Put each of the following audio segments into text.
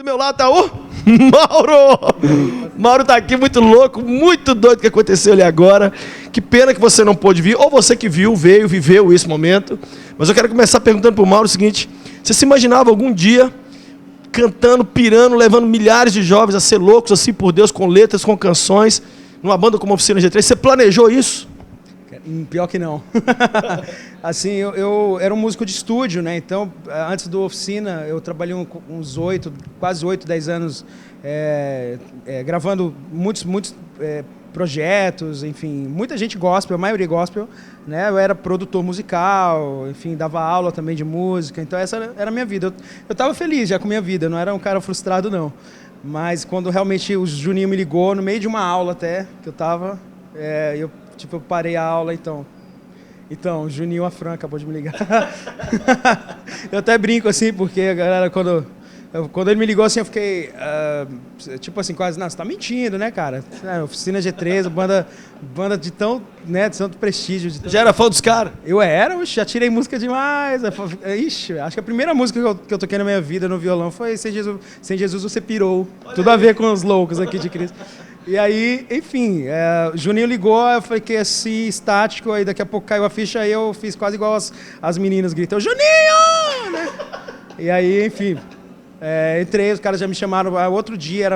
Do meu lado tá o Mauro. Mauro tá aqui muito louco, muito doido o que aconteceu ali agora. Que pena que você não pôde vir, ou você que viu, veio, viveu esse momento. Mas eu quero começar perguntando pro Mauro o seguinte: você se imaginava algum dia cantando, pirando, levando milhares de jovens a ser loucos assim por Deus, com letras, com canções, numa banda como Oficina G3? Você planejou isso? Pior que não. Assim, eu era um músico de estúdio, né? Então, antes do Oficina, eu trabalhei uns quase 8, 10 anos gravando muitos projetos, enfim, muita gente gospel, a maioria gospel, né? Eu era produtor musical, enfim, dava aula também de música, então essa era a minha vida. Eu estava feliz já com a minha vida, não era um cara frustrado, não. Mas quando realmente o Juninho me ligou, no meio de uma aula até, que eu estava, eu parei a aula, então, Juninho Afran acabou de me ligar. Eu até brinco assim, porque a galera, quando ele me ligou assim, eu fiquei, quase, não, você tá mentindo, né, cara? Oficina G3, banda de tanto prestígio. Já era fã dos caras? Eu era, já tirei música demais. Ixi, acho que a primeira música que eu toquei na minha vida no violão foi Sem Jesus Você Pirou. Tudo a ver com os loucos aqui de Cristo. E aí, enfim, o Juninho ligou, eu fiquei assim, estático, aí daqui a pouco caiu a ficha, aí eu fiz quase igual as meninas gritam, Juninho! Né? E aí, enfim, entrei, os caras já me chamaram, outro dia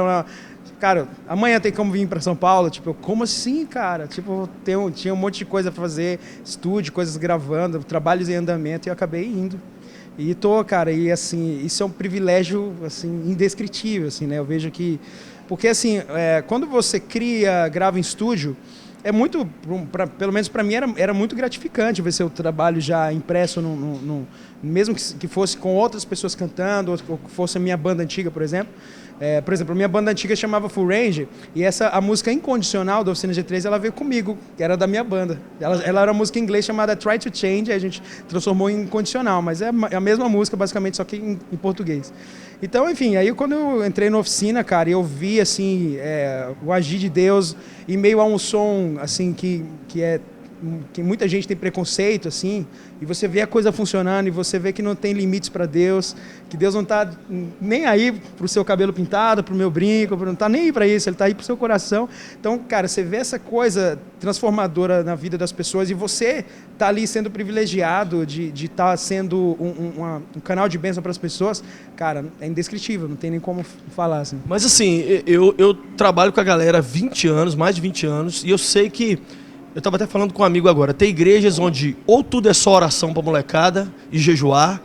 cara, amanhã tem como vir para São Paulo? Tipo, como assim, cara? Tipo, tinha um monte de coisa para fazer, estúdio, coisas gravando, trabalhos em andamento, e eu acabei indo. E cara, e assim, isso é um privilégio, assim, indescritível, assim, né? Eu vejo que... Porque, assim, quando você grava em estúdio, é muito, pelo menos para mim, era muito gratificante ver seu trabalho já impresso, mesmo que fosse com outras pessoas cantando, ou que fosse a minha banda antiga, por exemplo. Por exemplo, a minha banda antiga chamava Full Range, e a música Incondicional da Oficina G3, ela veio comigo, que era da minha banda. Ela era uma música em inglês chamada Try to Change, aí a gente transformou em Incondicional, mas é a mesma música, basicamente, só que em português. Então, enfim, aí quando eu entrei na Oficina, cara, eu vi, assim, o agir de Deus, e meio a um som, assim, que muita gente tem preconceito, assim, e você vê a coisa funcionando, e você vê que não tem limites para Deus, que Deus não está nem aí pro seu cabelo pintado, pro meu brinco, não está nem aí para isso, Ele está aí pro seu coração. Então, cara, você vê essa coisa transformadora na vida das pessoas, e você tá ali sendo privilegiado de estar sendo um canal de bênção para as pessoas, cara, é indescritível, não tem nem como falar, assim. Mas assim, eu trabalho com a galera há 20 anos, mais de 20 anos, e eu sei que eu estava até falando com um amigo agora, tem igrejas onde ou tudo é só oração para molecada e jejuar,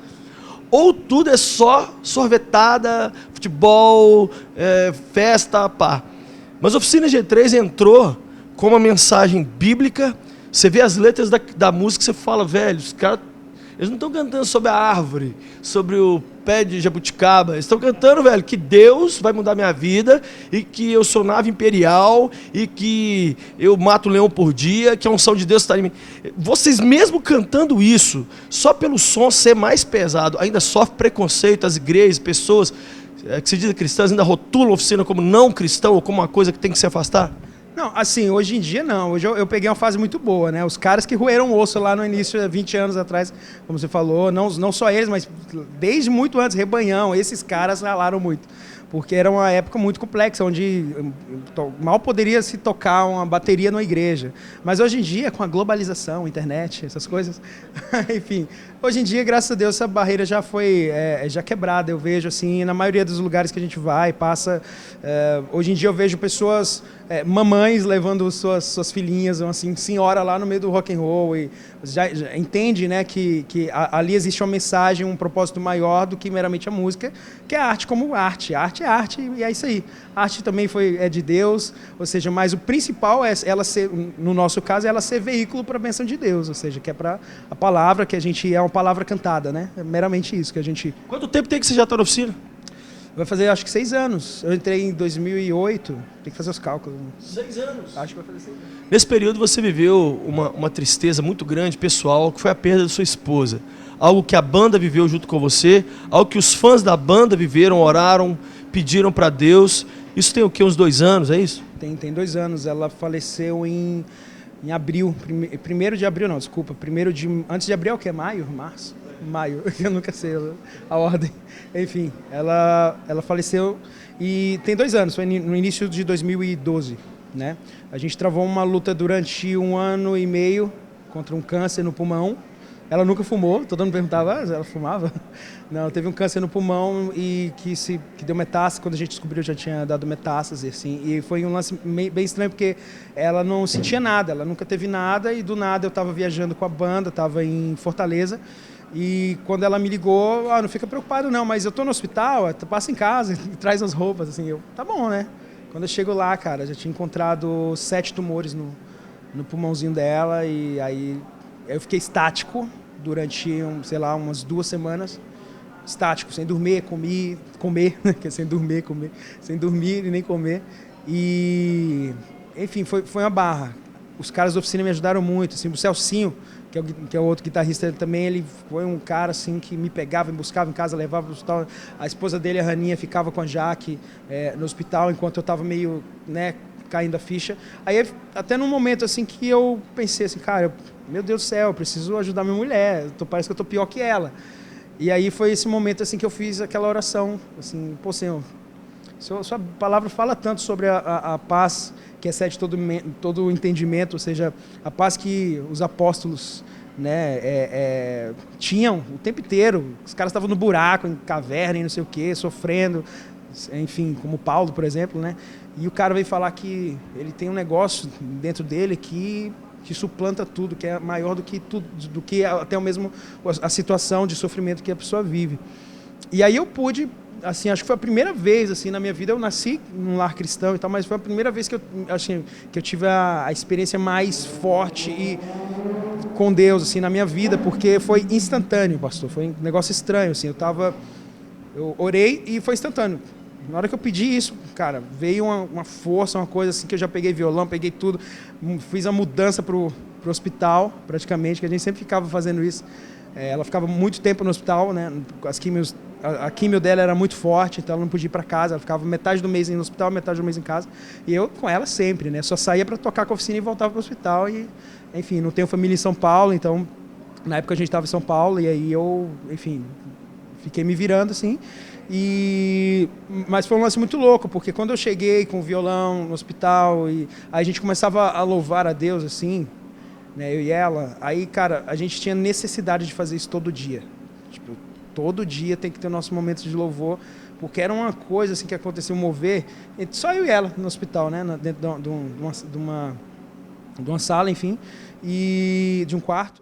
ou tudo é só sorvetada, futebol, festa, pá. Mas a Oficina G3 entrou com uma mensagem bíblica. Você vê as letras da música e você fala, velho, os caras, eles não estão cantando sobre a árvore, sobre o pé de jabuticaba. Eles estão cantando, velho, que Deus vai mudar minha vida, e que eu sou nave imperial, e que eu mato um leão por dia, que a unção de Deus está em mim. Vocês mesmo cantando isso, só pelo som ser mais pesado, ainda sofre preconceito, as igrejas, pessoas que se dizem cristãs ainda rotulam a Oficina como não cristão, ou como uma coisa que tem que se afastar? Não, assim, hoje em dia não. Hoje eu peguei uma fase muito boa, né? Os caras que roeram o osso lá no início, 20 anos atrás, como você falou, não só eles, mas desde muito antes, Rebanhão, esses caras ralaram muito. Porque era uma época muito complexa, onde mal poderia se tocar uma bateria numa igreja. Mas hoje em dia, com a globalização, internet, essas coisas, enfim, hoje em dia, graças a Deus, essa barreira já foi já quebrada. Eu vejo, assim, na maioria dos lugares que a gente vai, passa... hoje em dia eu vejo pessoas, mamães levando suas filhinhas, assim, senhora lá no meio do rock and roll, e já entende, né, que ali existe uma mensagem, um propósito maior do que meramente a música, que é a arte como arte. Arte é arte, e é isso aí. A arte também é de Deus, ou seja, mas o principal é ela ser, no nosso caso, ela ser veículo para a bênção de Deus, ou seja, que é para a palavra, que a gente é uma palavra cantada, né? É meramente isso que a gente... Quanto tempo tem que você já está na oficina? Vai fazer, acho que 6 anos. Eu entrei em 2008, tem que fazer os cálculos. 6 anos? Acho que vai fazer 6 anos. Nesse período você viveu uma tristeza muito grande, pessoal, que foi a perda da sua esposa. Algo que a banda viveu junto com você, algo que os fãs da banda viveram, oraram, pediram para Deus. Isso tem o quê? Uns 2 anos, é isso? Tem 2 anos. Ela faleceu em abril. 1º de abril, não, desculpa. Antes de abril é o quê? Maio? Março? maio, eu nunca sei a ordem. Enfim, ela faleceu e tem 2 anos, foi no início de 2012, né? A gente travou uma luta durante 1 ano e meio contra um câncer no pulmão. Ela nunca fumou, todo mundo perguntava, ela fumava? Não, teve um câncer no pulmão e que deu metástase, quando a gente descobriu já tinha dado metástase, assim, e foi um lance bem estranho porque ela não sentia nada, ela nunca teve nada e do nada eu estava viajando com a banda, estava em Fortaleza e quando ela me ligou, não fica preocupado não, mas eu tô no hospital, passa em casa, traz as roupas, assim, eu, tá bom, né? Quando eu chego lá, cara, já tinha encontrado 7 tumores no pulmãozinho dela e aí eu fiquei estático durante, sei lá, umas 2 semanas, estático, sem dormir, comer, sem dormir, comer, sem dormir e nem comer. E, enfim, foi uma barra. Os caras da oficina me ajudaram muito, assim, o Celcinho, que é o outro guitarrista, ele foi um cara assim que me pegava, me buscava em casa, levava para o hospital. A esposa dele, a Raninha, ficava com a Jaque no hospital enquanto eu estava meio, né, caindo a ficha. Aí até num momento assim que eu pensei assim, cara, meu Deus do céu, eu preciso ajudar minha mulher, parece que eu tô pior que ela. E aí foi esse momento assim que eu fiz aquela oração, assim, pô, Senhor, sua palavra fala tanto sobre a paz que excede todo entendimento, ou seja, a paz que os apóstolos, né, tinham o tempo inteiro. Os caras estavam no buraco, em caverna e não sei o quê, sofrendo, enfim, como Paulo, por exemplo, né? E o cara veio falar que ele tem um negócio dentro dele que suplanta tudo, que é maior do que tudo, do que até mesmo a situação de sofrimento que a pessoa vive. E aí eu pude, assim, acho que foi a primeira vez assim na minha vida, eu nasci num lar cristão e tal, mas foi a primeira vez que eu tive a experiência mais forte e com Deus assim na minha vida, porque foi instantâneo, pastor, foi um negócio estranho, assim, eu orei e foi instantâneo. Na hora que eu pedi isso, cara, veio uma força, uma coisa assim, que eu já peguei violão, peguei tudo, fiz a mudança pro hospital, praticamente, que a gente sempre ficava fazendo isso. Ela ficava muito tempo no hospital, né? A químio dela era muito forte, então ela não podia ir para casa, ela ficava metade do mês no hospital, metade do mês em casa. E eu com ela sempre, né? Só saía para tocar com a oficina e voltava para o hospital. E, enfim, não tenho família em São Paulo, então na época a gente estava em São Paulo e aí eu, enfim, fiquei me virando assim. Mas foi um lance muito louco, porque quando eu cheguei com o violão no hospital e aí a gente começava a louvar a Deus assim, né, eu e ela, aí, cara, a gente tinha necessidade de fazer isso todo dia. Tipo, todo dia tem que ter o nosso momento de louvor, porque era uma coisa assim que acontecia, um mover, só eu e ela no hospital, né, dentro de uma sala, enfim, e de um quarto.